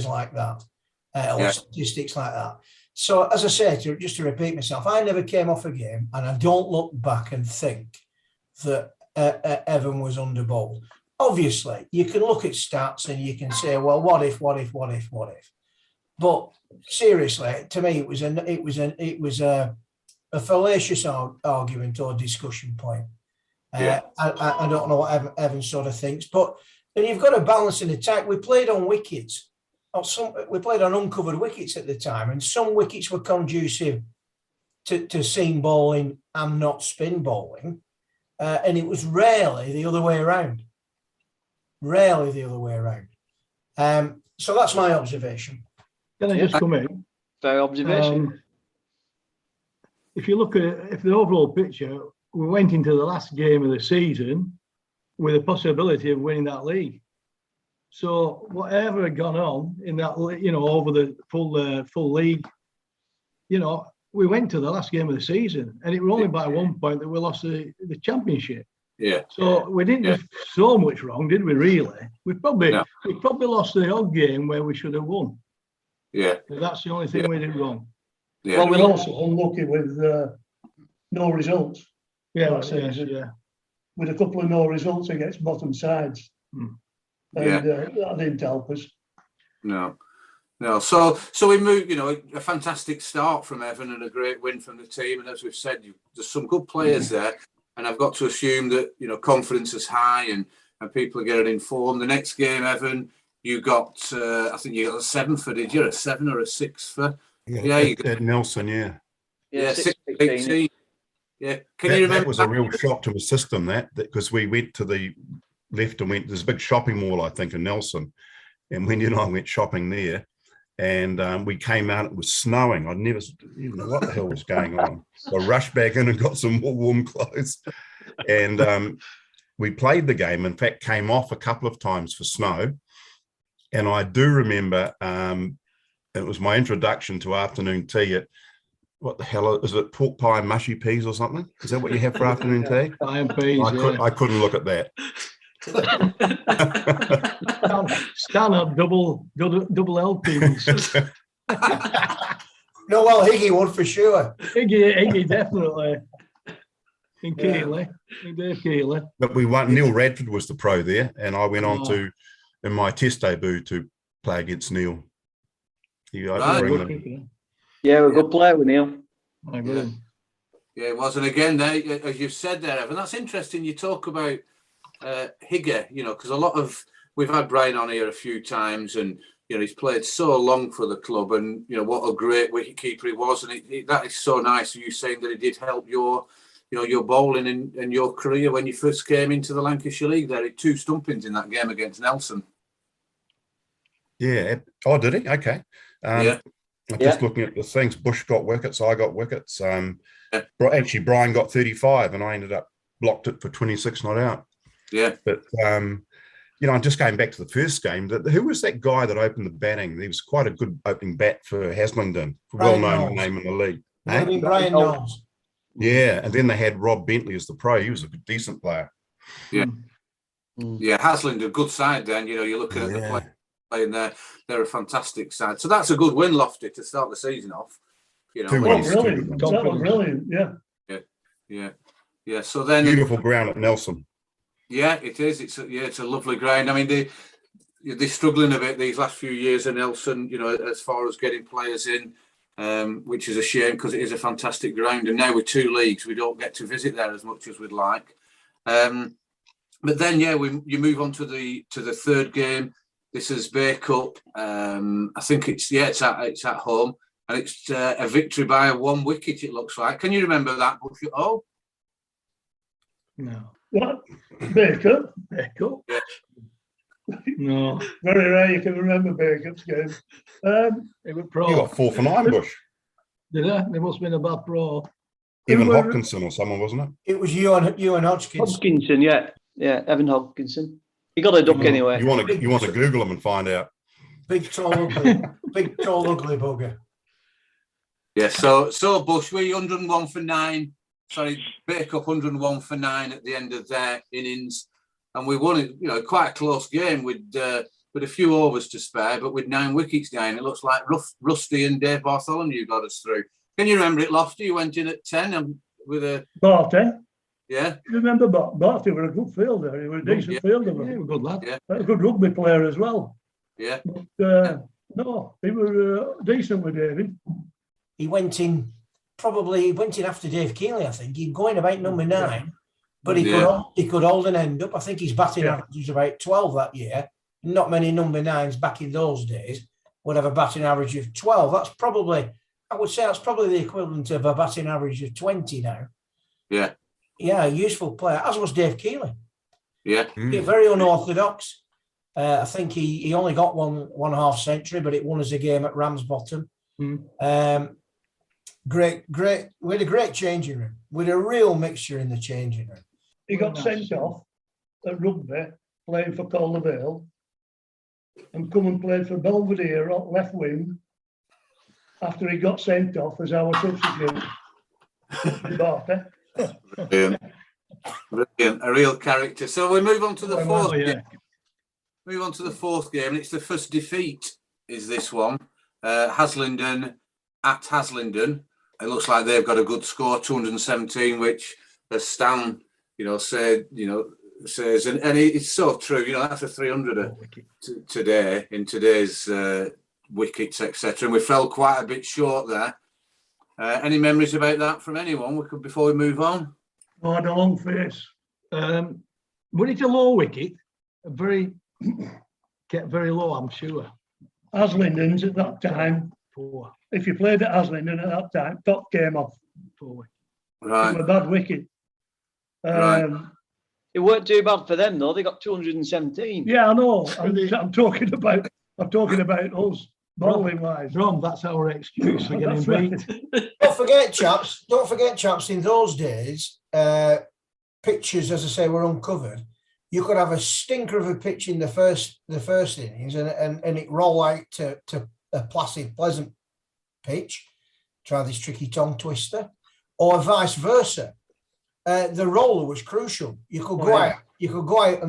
like that, or statistics like that. So as I say, just to repeat myself, I never came off a game, and I don't look back and think that Evan was under bowled. Obviously, you can look at stats and you can say, well, what if? But seriously, to me, it was a fallacious argument or discussion point. I don't know what Evan sort of thinks, but then you've got to balance an attack. We played on wickets. We played on uncovered wickets at the time, and some wickets were conducive to seam bowling and not spin bowling, and it was rarely the other way around. So that's my observation. Can I just come in? Fair observation. If you look at the overall picture, we went into the last game of the season with a possibility of winning that league. So whatever had gone on in that, over the full league, we went to the last game of the season, and it was only by 1 point that we lost the championship. Yeah. So we didn't do so much wrong, did we? Really, we probably lost the odd game where we should have won. Yeah. So that's the only thing we did wrong. Yeah. Well, we're also unlucky with no results. Yeah, with a couple of no results against bottom sides. And that didn't help us. No. So we moved, a fantastic start from Evan and a great win from the team. And as we've said, there's some good players there. And I've got to assume that, confidence is high and people are getting informed. The next game, Evan, you got, I think you got a 7 for, did you? A 7 or a 6 for? Yeah, you got Nelson, Yeah, 6-18. Yeah. Can you remember? That was a real shock to the system, because we went to the left and there's a big shopping mall, I think, in Nelson. And Wendy and I went shopping there, and we came out, it was snowing. I'd never even know what the hell was going on. So I rushed back in and got some more warm clothes. And we played the game, in fact, came off a couple of times for snow. And I do remember it was my introduction to afternoon tea at, what the hell is it, pork pie and mushy peas or something? Is that what you have for afternoon tea? Pie and peas, I couldn't look at that. Stand up double LPs. No, well, Higgy would for sure. Higgy definitely. In Keighley, in Dave Keighley. But we won. Neil Radford was the pro there, and I went on to, in my test debut, to play against Neil. Yeah, we're a good player with Neil. Yeah, it was. And again, as you've said there, Evan, that's interesting. You talk about Higger, because we've had Brian on here a few times, and he's played so long for the club, and what a great wicketkeeper he was, and that is so nice of you saying that it did help your bowling and your career when you first came into the Lancashire League. There, 2 stumpings in that game against Nelson. Yeah. Oh, did he? Okay. Just looking at the things, Bush got wickets, I got wickets. Actually, Brian got 35, and I ended up blocked it for 26 not out. Yeah. But, I'm just going back to the first game. Who was that guy that opened the batting? He was quite a good opening bat for Haslingden, well-known name in the league. Brian Knowles. Yeah, and then they had Rob Bentley as the pro. He was a decent player. Yeah. Yeah, Hasland, a good side then. You know, you're looking at the play playing there. They're a fantastic side. So that's a good win, Lofty, to start the season off. You know, brilliant. That was brilliant, yeah. So then beautiful ground at Nelson. Yeah, it is. It's a lovely ground. I mean, they're struggling a bit these last few years at Nelson, you know, as far as getting players in, which is a shame because it is a fantastic ground. And now with 2 leagues, we don't get to visit there as much as we'd like. But then, you move on to the third game. This is Bay Cup. I think it's at home, and it's a victory by 1 wicket. It looks like. Can you remember that? Oh, No. What? Bay Cup? Yeah. No. Very rare you can remember Bay Cup's game. It was You pro. got 4 for 9, Bush. Did I? There must have been a bad pro. Evan Hopkinson or someone, wasn't it? It was Ewan Hodgkins. Hodgkinson, yeah, Evan Hodgkinson. He got a duck anyway. You want to Google him and find out. Big tall ugly bugger. Yeah. So Bush, we 101 for 9. Sorry, Bay Cup 101 for 9 at the end of their innings, and we won it. You know, quite a close game with a few overs to spare, but with 9 wickets down. It looks like Rusty and Dave Bartholomew got us through. Can you remember it, Lofty? You went in at 10 with a Barty. Yeah. Remember Barty was a good fielder. He was a decent fielder. Yeah, he was a good lad. Yeah. A good rugby player as well. Yeah. But, no, he was decent with David. He went in after Dave Keeley, I think. He'd go in about number 9, but he could hold an end up. I think his batting average was about 12 that year. Not many number 9s back in those days would have a batting average of 12. I would say that's probably the equivalent of a batting average of 20 now. Yeah. Yeah, a useful player, as was Dave Keeley. Yeah. Very unorthodox. I think he only got one half century, but it won us a game at Ramsbottom. Great. We had a great changing room. We had a real mixture in the changing room. He got sent off at rugby, playing for Calder Vale, and come and played for Belvedere on left wing after he got sent off as our substitute. Brilliant. A real character. So we move on to the fourth game. Move on to the 4th game, and it's the first defeat. Is this one Haslingden at Haslingden? It looks like they've got a good score, 217, which, as Stan, says, and it's so true. That's a 300 today in today's wickets, etc. And we fell quite a bit short there. Any memories about that from anyone? Before we move on. Oh, I had a long face. When it's a low wicket, get very low, I'm sure. Haslingden's at that time. 4. If you played at Haslingden at that time, top came off. 4. Right. It was a bad wicket. Right. It weren't too bad for them though. They got 217. Yeah, I know. I'm talking about us, bowling wise. Brom, that's our excuse for getting beat. Don't forget, chaps. In those days, pitches, as I say, were uncovered. You could have a stinker of a pitch in the first innings, and it roll out to a placid, pleasant pitch. Try this tricky tongue twister, or vice versa. The roller was crucial. You could go out. You could go out,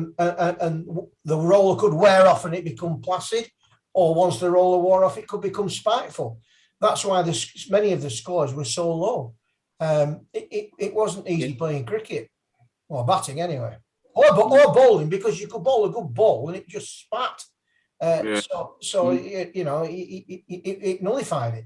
and the roller could wear off, and it become placid. Or once the roller wore off, it could become spiteful. That's why many of the scores were so low. It wasn't easy playing cricket, or batting anyway, or bowling, because you could bowl a good ball and it just spat. It nullified it.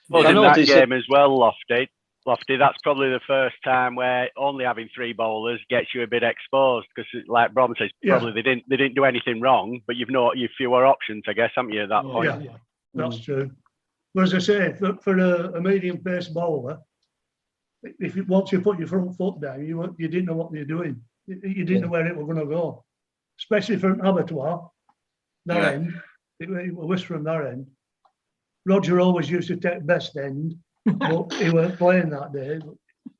Well, in that game as well, Lofty, that's probably the first time where only having 3 bowlers gets you a bit exposed, because, like Brom says, probably they didn't do anything wrong, but you've fewer options, I guess, haven't you, at that point? Yeah, that's true. But as I say, for a medium-pace bowler, once you put your front foot down, you didn't know what you're doing. You didn't know where it was going to go, especially for an abattoir. That end, it was from that end. Roger always used to take best end, but he weren't playing that day.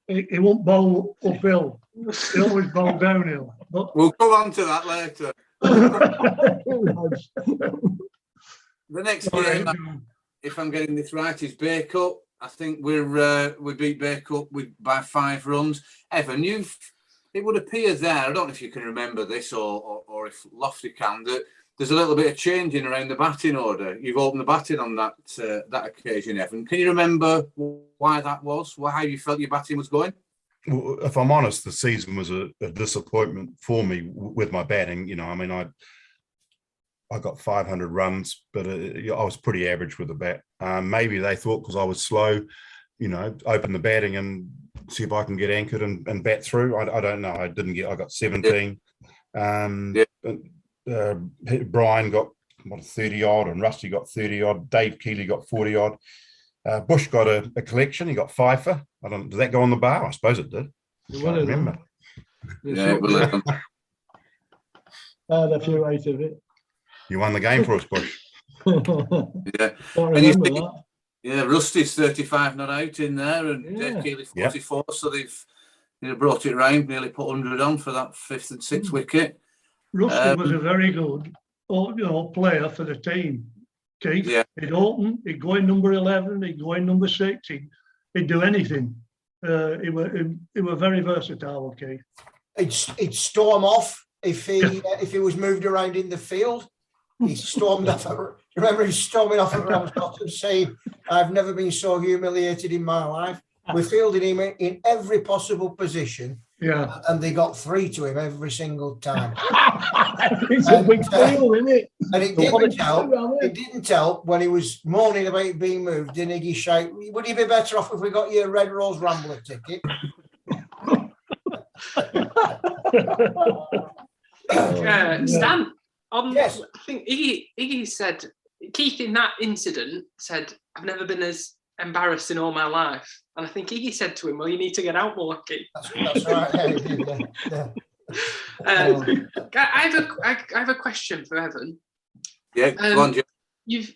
He won't bowl uphill. He always bowled downhill. But we'll come on to that later. The next game, if I'm getting this right, is Bay Cup. I think we beat Bay Cup by 5 runs. Evan, it would appear there, I don't know if you can remember this or if Lofty can, that there's a little bit of changing around the batting order. You've opened the batting on that occasion, Evan. Can you remember why that was? How you felt your batting was going? Well, if I'm honest, the season was a disappointment for me with my batting. You know, I mean, I got 500 runs, but I was pretty average with the bat. Maybe they thought because I was slow, you know, open the batting and see if I can get anchored and bat through. I don't know. I got 17. Brian got 30 odd and Rusty got 30 odd. Dave Keeley got 40 odd. Bush got a collection. He got fifer. Did that go on the bar? I suppose it did. I can't remember. Yeah, it will. A few out of it. You won the game for us, Bush. Yeah. Rusty's 35 not out in there, and Dave Keeley 44. So they've brought it round, nearly put 100 on for that 5th and 6th wicket. Rusty was a very good, player for the team. Keith, he'd open, he'd go in number 11, he'd go in number 6, he'd do anything. He were very versatile, Keith. He'd storm off if he was moved around in the field. He stormed off. Remember, he's storming off at Ramscotton saying, "I've never been so humiliated in my life." We fielded him in every possible position. Yeah, and they got 3 to him every single time. It's a big deal, isn't it? And it didn't help when he was moaning about being moved. Didn't he shout, "Would you be better off if we got you a Red Rose Rambler ticket?" Stan, yes. I think Iggy said, Keith in that incident said, "I've never been as embarrassed in all my life." And I think Iggy said to him, "Well, you need to get out more, Keith." That's right. Yeah. I have a question for Evan. Yeah, go on, Jim. You've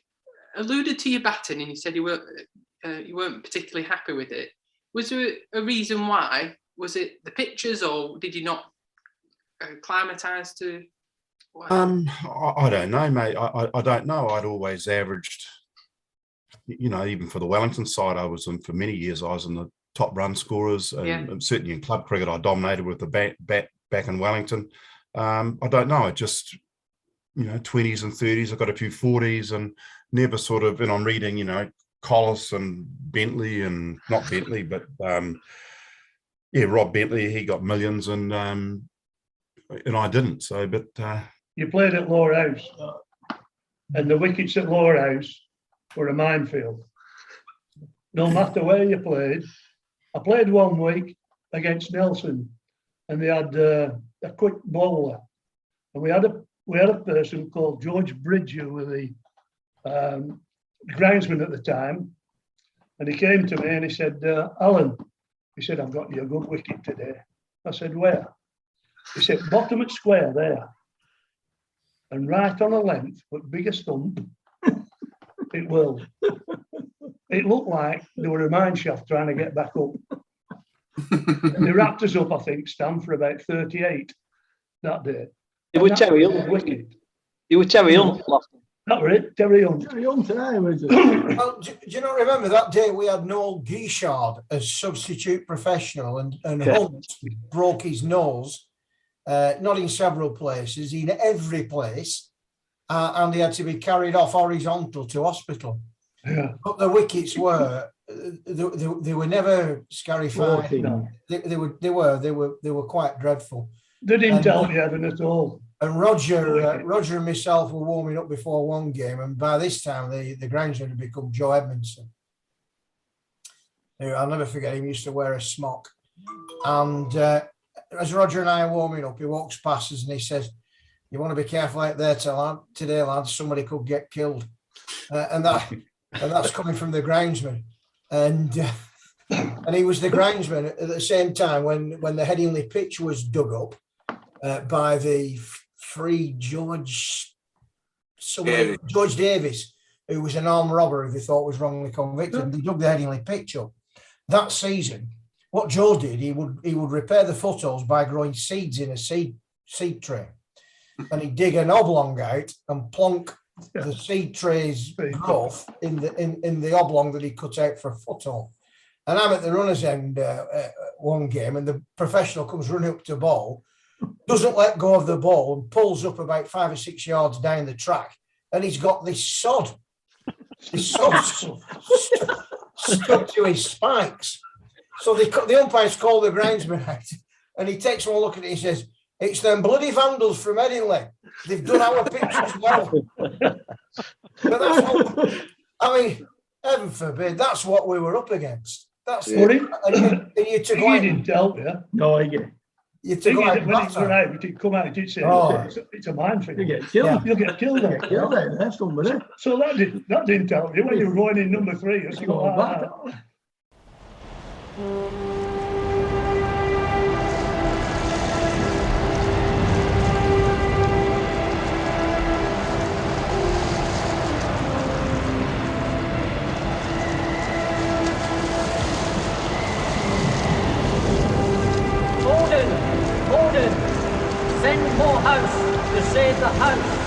alluded to your batting, and you said you weren't particularly happy with it. Was there a reason why? Was it the pitches, or did you not acclimatise to? I don't know, mate. I don't know. I'd always averaged, even for the Wellington side, for many years, I was in the top run scorers, and certainly in club cricket, I dominated with the bat back in Wellington. I don't know. It just, 20s and 30s. I got a few 40s, and never sort of. And I'm reading, Collis and Bentley, and not Bentley, but Rob Bentley. He got millions, and I didn't. So, but. You played at Lowerhouse, and the wickets at Lowerhouse were a minefield. No matter where you played. I played one week against Nelson, and they had a quick bowler, and we had a person called George Bridge, who was the groundsman at the time, and he came to me and he said, "Alan," he said, "I've got you a good wicket today." I said, "Where?" He said, "Bottom at square there. And right on a length, but bigger stump, it will." It looked like they were a mine shaft trying to get back up. And they wrapped us up, I think, Stan, for about 38 that day. It was Terry Hunt. You were Terry Hunt. That was it, Terry Hunt. Terry Hunt today, was it? Well, do you not remember that day we had Noel Guichard as substitute professional, and Hunt broke his nose. Not in several places, in every place, and he had to be carried off horizontal to hospital. Yeah. But the wickets were they were never scarified. They were quite dreadful. They didn't help you, Evan, at all. And Roger and myself were warming up before one game, and by this time the groundsman had become Joe Edmondson. I'll never forget him. He used to wear a smock, and as Roger and I are warming up, he walks past us and he says, "You want to be careful out there today, lads. Somebody could get killed," and that's coming from the groundsman, and he was the groundsman at the same time when the Headingley pitch was dug up by the free George Davis, who was an armed robber who they thought was wrongly convicted. They dug the Headingley pitch up that season. What Joe did, he would repair the footholes by growing seeds in a seed tray, and he'd dig an oblong out and plonk the seed trays growth in the oblong that he cut out for a foothold. And I'm at the runner's end one game, and the professional comes running up to ball, doesn't let go of the ball, and pulls up about 5 or 6 yards down the track, and he's got this sod stuck to his spikes. So the umpires call the groundsman out, and he takes one look at it. He says, "It's them bloody vandals from Headingley. They've done our pitch as well." But that's what, I mean, heaven forbid, that's what we were up against. That's What and you took he didn't tell you. No, he did. You took when it come out, it did say, it's a minefield. You get killed. You'll get killed. That's somebody. So that didn't tell you when you were going in number 3 or something like that. Holden, send Morehouse to save the house.